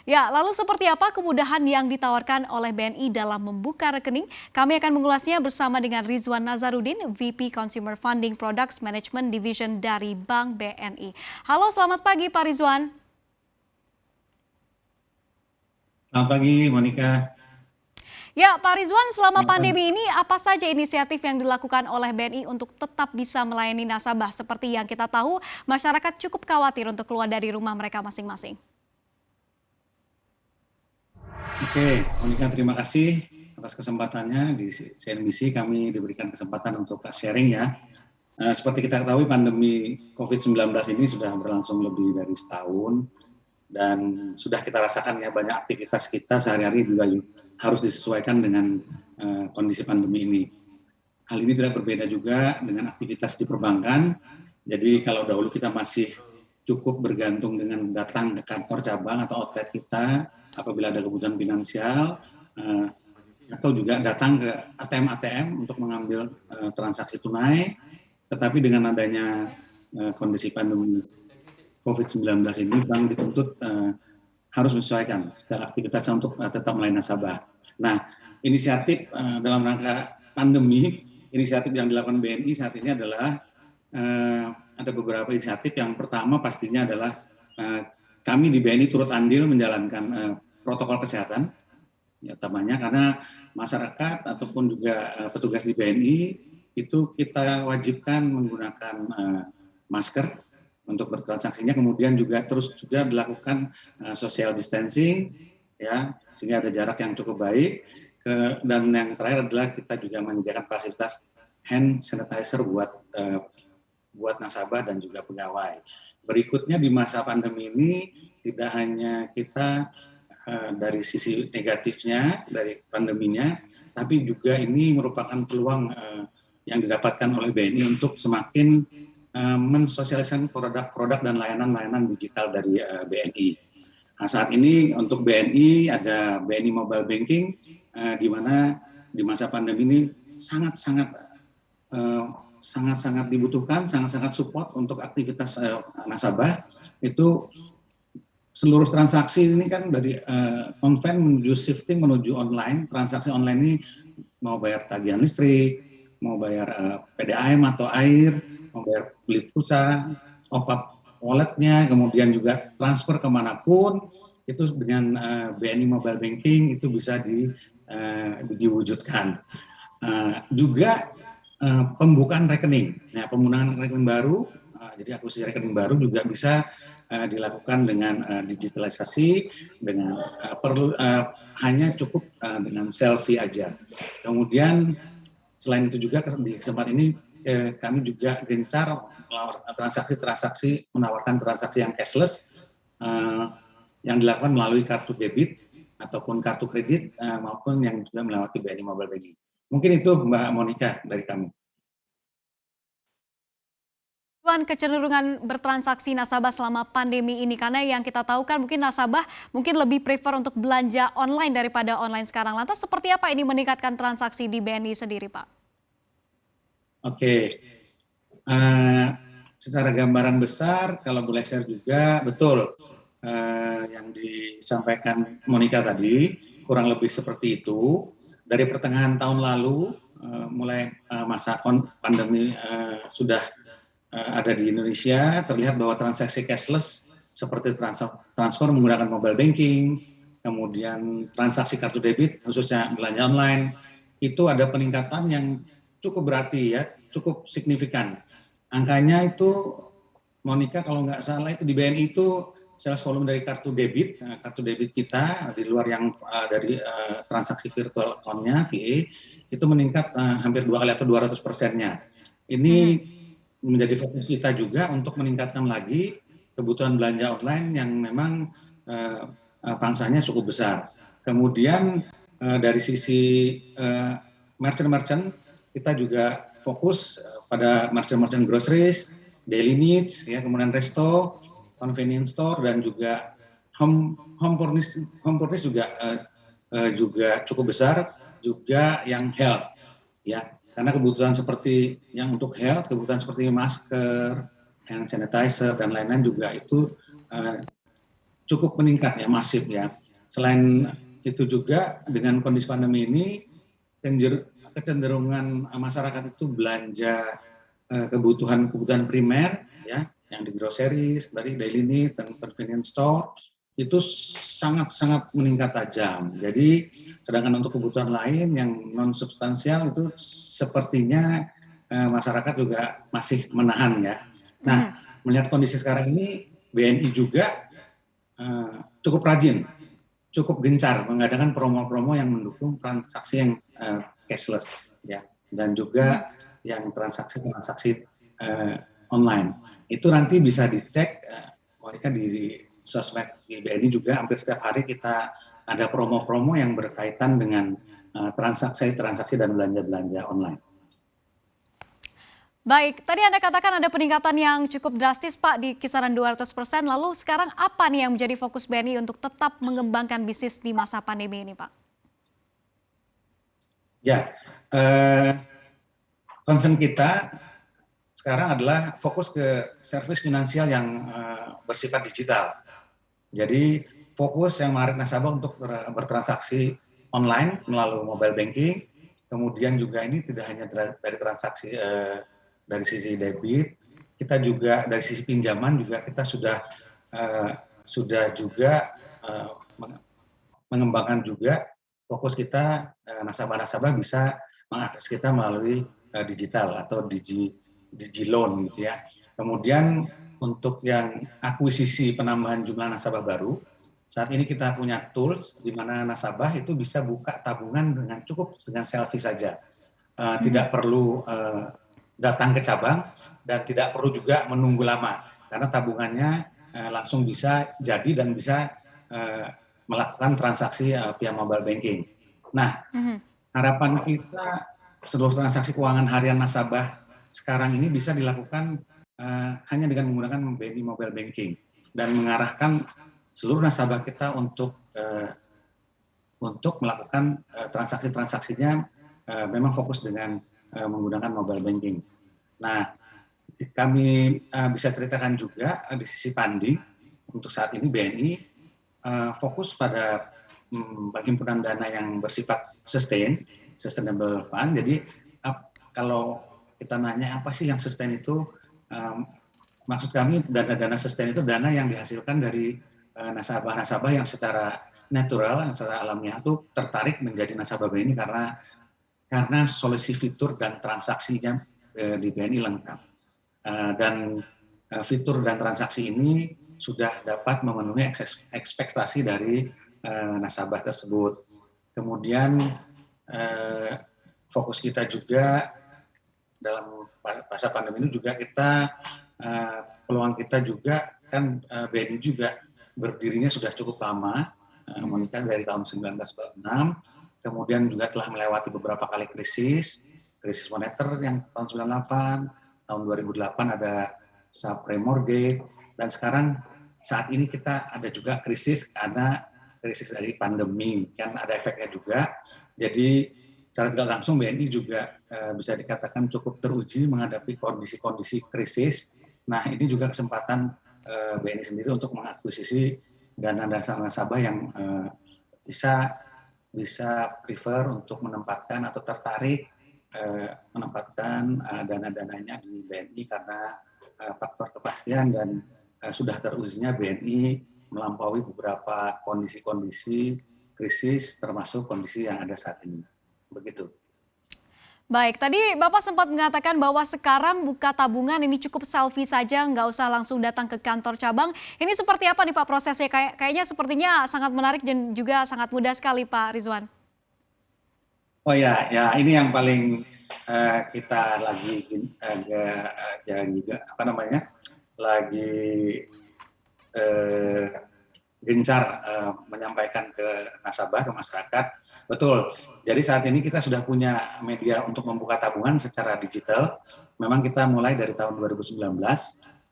Ya, lalu seperti apa kemudahan yang ditawarkan oleh BNI dalam membuka rekening? Kami akan mengulasnya bersama dengan Rizwan Nazarudin, VP Consumer Funding Products Management Division dari Bank BNI. Halo, selamat pagi Pak Rizwan. Selamat pagi, Monica. Ya, Pak Rizwan, selama Selamat. pandemi ini apa saja inisiatif yang dilakukan oleh BNI untuk tetap bisa melayani nasabah? Seperti yang kita tahu, masyarakat cukup khawatir untuk keluar dari rumah mereka masing-masing. Oke, Monica, terima kasih atas kesempatannya di CNBC. Kami diberikan kesempatan untuk sharing ya. Seperti kita ketahui, pandemi COVID-19 ini sudah berlangsung lebih dari setahun dan sudah kita rasakan ya, banyak aktivitas kita sehari-hari juga harus disesuaikan dengan kondisi pandemi ini. Hal ini tidak berbeda juga dengan aktivitas di perbankan. Jadi kalau dahulu kita masih cukup bergantung dengan datang ke kantor cabang atau outlet kita apabila ada kebutuhan finansial, eh, atau juga datang ke ATM-ATM untuk mengambil transaksi tunai. Tetapi dengan adanya kondisi pandemi COVID-19 ini, bank dituntut harus menyesuaikan segala aktivitasnya untuk tetap melayani nasabah. Nah, inisiatif dalam rangka pandemi, inisiatif yang dilakukan BNI saat ini adalah ada beberapa inisiatif. Yang pertama pastinya adalah kami di BNI turut andil menjalankan protokol kesehatan, ya, utamanya karena masyarakat ataupun juga petugas di BNI itu kita wajibkan menggunakan masker untuk bertransaksinya, kemudian juga terus juga dilakukan social distancing, ya, sehingga ada jarak yang cukup baik. Dan yang terakhir adalah kita juga menyediakan fasilitas hand sanitizer buat nasabah dan juga pegawai. Berikutnya di masa pandemi ini tidak hanya kita dari sisi negatifnya dari pandeminya, tapi juga ini merupakan peluang yang didapatkan oleh BNI untuk semakin mensosialisasikan produk-produk dan layanan-layanan digital dari BNI. Nah, saat ini untuk BNI ada BNI Mobile Banking, di mana di masa pandemi ini sangat-sangat sangat-sangat dibutuhkan, sangat-sangat support untuk aktivitas nasabah. Itu seluruh transaksi ini kan dari on-fan menuju shifting menuju online. Transaksi online ini mau bayar tagihan listrik, mau bayar PDAM atau air, mau bayar beli pulsa, top-up walletnya, kemudian juga transfer kemanapun, itu dengan BNI Mobile Banking itu bisa diwujudkan. Juga pembukaan rekening. Nah, pembukaan rekening baru, jadi akuisisi rekening baru juga bisa dilakukan dengan digitalisasi, dengan hanya cukup dengan selfie aja. Kemudian selain itu juga di kesempatan ini kami juga gencar menawarkan transaksi yang cashless, yang dilakukan melalui kartu debit ataupun kartu kredit maupun yang juga melewati BNI Mobile Banking. Mungkin itu Mbak Monica dari kami. Kecenderungan bertransaksi nasabah selama pandemi ini, karena yang kita tahu kan mungkin nasabah mungkin lebih prefer untuk belanja online daripada online sekarang. Lantas seperti apa ini meningkatkan transaksi di BNI sendiri, Pak? Oke, uh, secara gambaran besar kalau boleh share juga, betul yang disampaikan Monica tadi kurang lebih seperti itu. Dari pertengahan tahun lalu mulai masa pandemi sudah ada di Indonesia, terlihat bahwa transaksi cashless seperti transfer menggunakan mobile banking, kemudian transaksi kartu debit khususnya belanja online, itu ada peningkatan yang cukup berarti ya, cukup signifikan. Angkanya itu, Monica, kalau nggak salah itu di BNI itu sales volume dari kartu debit kita di luar yang dari transaksi virtual account-nya VA itu meningkat hampir 2 kali atau 200%-nya. Ini menjadi fokus kita juga untuk meningkatkan lagi kebutuhan belanja online yang memang pangsanya cukup besar. Kemudian dari sisi merchant-merchant, kita juga fokus pada merchant-merchant groceries, daily needs, ya, kemudian resto, convenience store, dan juga home furnish juga cukup besar, juga yang health, ya, karena kebutuhan seperti yang untuk health, kebutuhan seperti masker, hand sanitizer dan lain-lain juga itu cukup meningkat ya, masif ya. Selain itu juga dengan kondisi pandemi ini kecenderungan masyarakat itu belanja kebutuhan primer ya, yang di grocery, dari daily needs dan convenience store itu sangat meningkat tajam. Jadi sedangkan untuk kebutuhan lain yang non substansial itu sepertinya masyarakat juga masih menahan ya. Nah, melihat kondisi sekarang ini BNI juga cukup rajin, cukup gencar mengadakan promo-promo yang mendukung transaksi yang cashless ya, dan juga yang transaksi online. Itu nanti bisa dicek Monica di sosmed di BNI juga hampir setiap hari kita ada promo-promo yang berkaitan dengan transaksi dan belanja-belanja online. Baik, tadi Anda katakan ada peningkatan yang cukup drastis Pak di kisaran 200%. Lalu sekarang apa nih yang menjadi fokus BNI untuk tetap mengembangkan bisnis di masa pandemi ini Pak? Ya, concern kita sekarang adalah fokus ke servis finansial yang bersifat digital. Jadi fokus yang menarik nasabah untuk bertransaksi online melalui mobile banking. Kemudian juga ini tidak hanya dari transaksi dari sisi debit, kita juga dari sisi pinjaman juga kita sudah juga mengembangkan juga fokus kita nasabah-nasabah bisa mengakses kita melalui digital atau DigiLoan gitu ya. Kemudian untuk yang akuisisi penambahan jumlah nasabah baru, saat ini kita punya tools di mana nasabah itu bisa buka tabungan dengan selfie saja, tidak perlu datang ke cabang dan tidak perlu juga menunggu lama karena tabungannya langsung bisa jadi dan bisa melakukan transaksi via mobile banking. Nah, harapan kita seluruh transaksi keuangan harian nasabah sekarang ini bisa dilakukan hanya dengan menggunakan BNI Mobile Banking dan mengarahkan seluruh nasabah kita untuk melakukan transaksi-transaksinya memang fokus dengan menggunakan mobile banking. Nah, kami bisa ceritakan juga di sisi funding untuk saat ini BNI fokus pada penghimpunan dana yang bersifat sustainable fund. Jadi kalau kita nanya apa sih yang sustain itu, maksud kami dana sustain itu dana yang dihasilkan dari nasabah-nasabah yang secara natural, yang secara alamiah itu tertarik menjadi nasabah BNI karena solusi fitur dan transaksinya di BNI lengkap. Dan fitur dan transaksi ini sudah dapat memenuhi ekspektasi dari nasabah tersebut. Kemudian fokus kita juga dalam masa pandemi ini juga kita peluang kita juga kan BNI juga berdirinya sudah cukup lama, Monica dari tahun 1946, kemudian juga telah melewati beberapa kali krisis moneter yang tahun 98, tahun 2008 ada subprime mortgage, dan sekarang saat ini kita ada juga krisis karena krisis dari pandemi, kan ada efeknya juga. Jadi secara tidak langsung BNI juga bisa dikatakan cukup teruji menghadapi kondisi-kondisi krisis. Nah, ini juga kesempatan BNI sendiri untuk mengakuisisi dana nasabah yang bisa prefer untuk menempatkan atau tertarik menempatkan dana-dananya di BNI karena faktor kepastian dan sudah terujinya BNI melampaui beberapa kondisi-kondisi krisis termasuk kondisi yang ada saat ini. Begitu. Baik, tadi Bapak sempat mengatakan bahwa sekarang buka tabungan ini cukup selfie saja, nggak usah langsung datang ke kantor cabang. Ini seperti apa nih Pak prosesnya? Kayaknya sepertinya sangat menarik dan juga sangat mudah sekali Pak Rizwan. Oh ya ini yang paling kita lagi lagi gencar menyampaikan ke nasabah, ke masyarakat. Betul. Jadi saat ini kita sudah punya media untuk membuka tabungan secara digital. Memang kita mulai dari tahun 2019.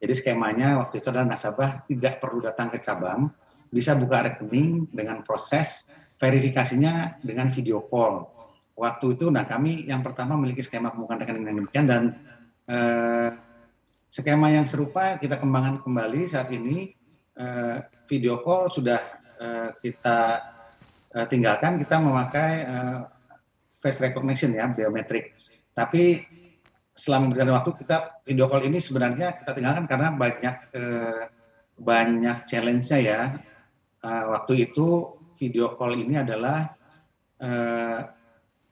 Jadi skemanya waktu itu adalah nasabah tidak perlu datang ke cabang, bisa buka rekening dengan proses verifikasinya dengan video call. Waktu itu, kami yang pertama memiliki skema pembukaan rekening yang demikian dan skema yang serupa kita kembangkan kembali saat ini video call sudah kita tinggalkan, kita memakai face recognition ya, biometrik. Tapi selama berjalan waktu kita video call ini sebenarnya kita tinggalkan karena banyak challenge-nya ya. Waktu itu video call ini adalah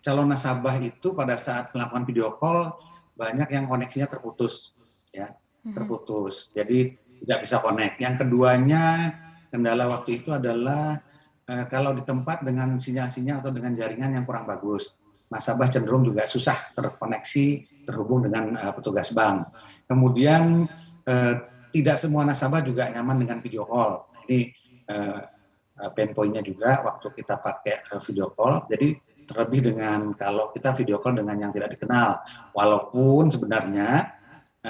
calon nasabah itu pada saat melakukan video call banyak yang koneksinya terputus ya, terputus. Jadi tidak bisa connect. Yang keduanya kendala waktu itu adalah kalau di tempat dengan sinyal-sinyal atau dengan jaringan yang kurang bagus, nasabah cenderung juga susah terkoneksi, terhubung dengan petugas bank. Kemudian tidak semua nasabah juga nyaman dengan video call. Ini pain point-nya juga waktu kita pakai video call. Jadi terlebih dengan kalau kita video call dengan yang tidak dikenal. Walaupun sebenarnya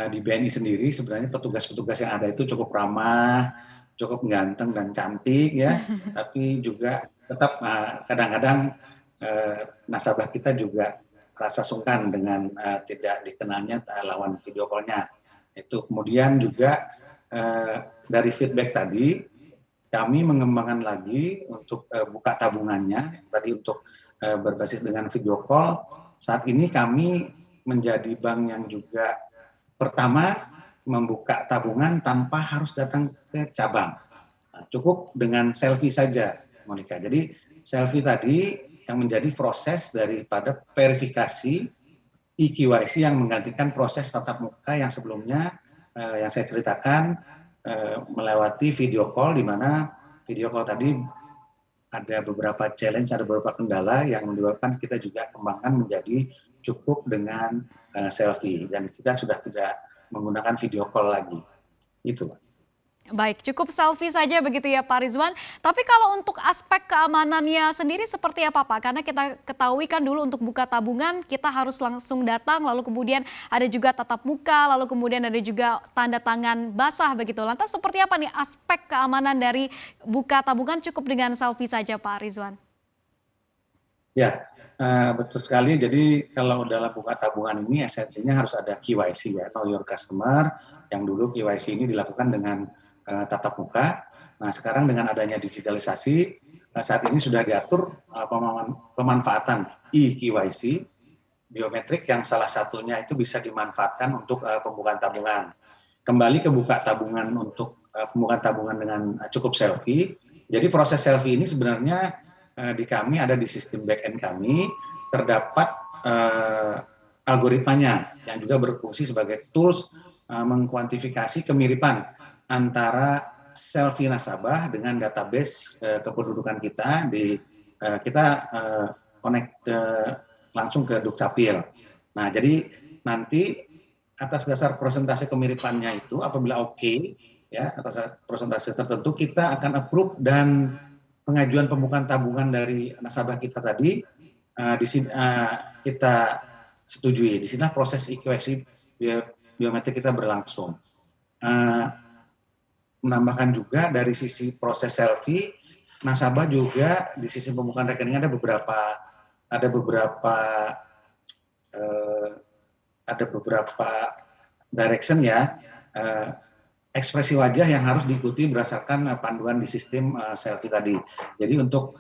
di BNI sendiri sebenarnya petugas-petugas yang ada itu cukup ramah, cukup ganteng dan cantik ya, tapi juga tetap kadang-kadang nasabah kita juga rasa sungkan dengan tidak dikenalnya lawan video call-nya. Itu kemudian juga dari feedback tadi kami mengembangkan lagi untuk buka tabungannya tadi untuk berbasis dengan video call. Saat ini kami menjadi bank yang juga pertama membuka tabungan tanpa harus datang ke cabang. Nah, cukup dengan selfie saja, Monica. Jadi selfie tadi yang menjadi proses daripada verifikasi eKYC yang menggantikan proses tatap muka yang sebelumnya yang saya ceritakan melewati video call, di mana video call tadi ada beberapa challenge, ada beberapa kendala yang menyebabkan kita juga kembangkan menjadi cukup dengan selfie, dan kita sudah tidak menggunakan video call lagi. Itu, Pak. Baik, cukup selfie saja begitu ya Pak Rizwan. Tapi kalau untuk aspek keamanannya sendiri seperti apa Pak? Karena kita ketahui kan dulu untuk buka tabungan kita harus langsung datang, lalu kemudian ada juga tatap muka, lalu kemudian ada juga tanda tangan basah begitu. Lantas seperti apa nih aspek keamanan dari buka tabungan cukup dengan selfie saja Pak Rizwan? Ya, betul sekali. Jadi kalau dalam buka tabungan ini esensinya harus ada KYC ya, Know Your Customer, yang dulu KYC ini dilakukan dengan tatap muka. Nah, sekarang dengan adanya digitalisasi, saat ini sudah diatur pemanfaatan eKYC, biometrik yang salah satunya itu bisa dimanfaatkan untuk pembukaan tabungan. Kembali ke buka tabungan untuk pembukaan tabungan dengan cukup selfie. Jadi proses selfie ini sebenarnya di kami ada di sistem back-end kami, terdapat algoritmanya yang juga berfungsi sebagai tools mengkuantifikasi kemiripan antara selfie nasabah dengan database kependudukan kita. Kita connect langsung ke Dukcapil. Nah, jadi nanti atas dasar persentase kemiripannya itu apabila oke, ya atas persentase tertentu kita akan approve dan pengajuan pembukaan tabungan dari nasabah kita tadi di sini kita setujui. Di sini proses eKYC biometrik kita berlangsung. Menambahkan juga dari sisi proses selfie, nasabah juga di sisi pembukaan rekening ada beberapa direction ya. Ekspresi wajah yang harus diikuti berdasarkan panduan di sistem selfie tadi. Jadi untuk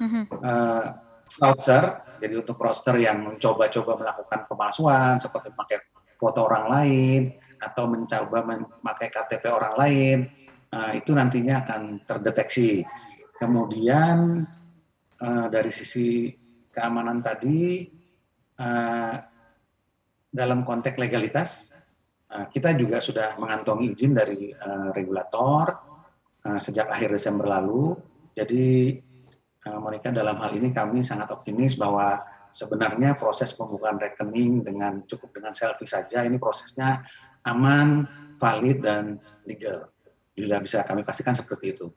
fraudster, jadi untuk fraudster yang mencoba-coba melakukan pemalsuan seperti memakai foto orang lain atau mencoba memakai KTP orang lain, itu nantinya akan terdeteksi. Kemudian dari sisi keamanan tadi, dalam konteks legalitas, kita juga sudah mengantongi izin dari regulator sejak akhir Desember lalu. Jadi Monica, dalam hal ini kami sangat optimis bahwa sebenarnya proses pembukaan rekening cukup dengan selfie saja, ini prosesnya aman, valid, dan legal. Bila bisa kami pastikan seperti itu.